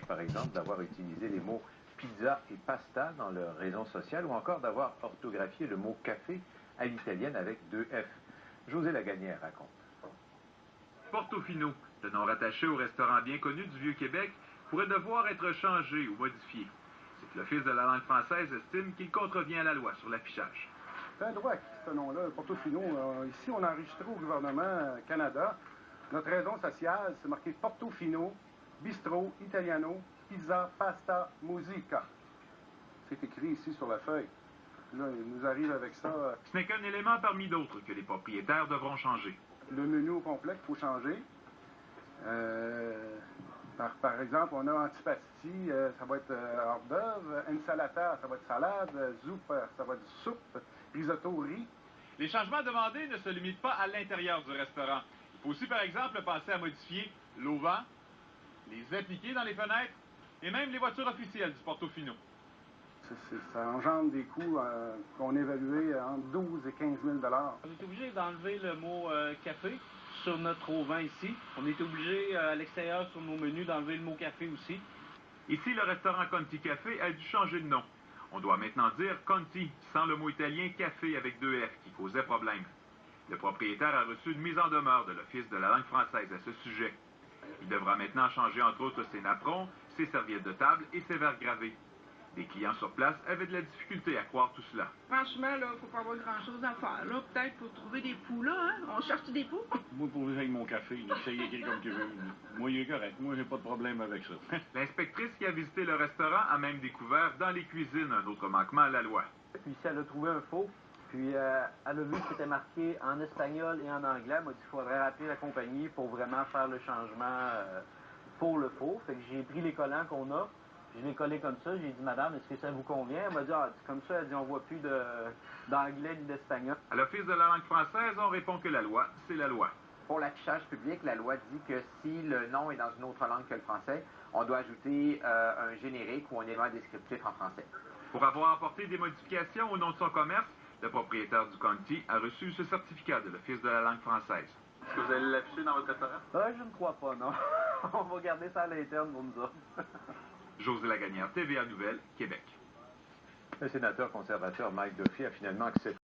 par exemple, d'avoir utilisé les mots pizza et pasta dans leur raison sociale ou encore d'avoir orthographié le mot café à l'italienne avec 2 F. José Lagagnière raconte. Portofino, le nom rattaché au restaurant bien connu du Vieux-Québec, pourrait devoir être changé ou modifié. C'est que l'Office de la langue française estime qu'il contrevient à la loi sur l'affichage. C'est un droit, ce nom-là, Portofino. Ici, on a enregistré au gouvernement Canada. Notre raison sociale, c'est marqué Portofino, bistrot, italiano, pizza, pasta, musica. C'est écrit ici sur la feuille. Là, il nous arrive avec ça. Ce n'est qu'un élément parmi d'autres que les propriétaires devront changer. Le menu au complet qu'il faut changer. Par exemple, on a antipasti, ça va être hors d'œuvre, ensalata, ça va être salade, zuppa, ça va être soupe, risotto, riz. Les changements demandés ne se limitent pas à l'intérieur du restaurant. Il faut aussi, par exemple, penser à modifier l'auvent, les appliquer dans les fenêtres et même les voitures officielles du Portofino. Ça engendre des coûts qu'on évaluait entre 12 et 15 000 $. On est obligé d'enlever le mot café sur notre auvent ici. On est obligé à l'extérieur sur nos menus d'enlever le mot café aussi. Ici, le restaurant Conti Café a dû changer de nom. On doit maintenant dire Conti, sans le mot italien café avec 2 F qui causait problème. Le propriétaire a reçu une mise en demeure de l'Office de la langue française à ce sujet. Il devra maintenant changer entre autres ses napperons, ses serviettes de table et ses verres gravés. Les clients sur place avaient de la difficulté à croire tout cela. Franchement, là, faut pas avoir grand-chose à faire. Là, peut-être pour trouver des poux, là, hein? On cherche des poux? Moi, pour que j'aille mon café, c'est écrit comme tu veux. Moi, il est correct. Moi, j'ai pas de problème avec ça. L'inspectrice qui a visité le restaurant a même découvert dans les cuisines un autre manquement à la loi. Puis si elle a trouvé un faux, puis elle a vu que c'était marqué en espagnol et en anglais, elle m'a dit qu'il faudrait rappeler la compagnie pour vraiment faire le changement pour le faux. Fait que j'ai pris les collants qu'on a, je l'ai collé comme ça, j'ai dit « Madame, est-ce que ça vous convient? » Elle m'a dit « Ah, comme ça, elle dit, on voit plus d'anglais ni d'espagnol. » À l'Office de la langue française, on répond que la loi, c'est la loi. Pour l'affichage public, la loi dit que si le nom est dans une autre langue que le français, on doit ajouter un générique ou un élément descriptif en français. Pour avoir apporté des modifications au nom de son commerce, le propriétaire du Conti a reçu ce certificat de l'Office de la langue française. Est-ce que vous allez l'afficher dans votre restaurant? Je ne crois pas, non. On va garder ça à l'interne pour nous autres. José Lagagnière, TVA Nouvelles, Québec. Le sénateur conservateur Mike Duffy a finalement accepté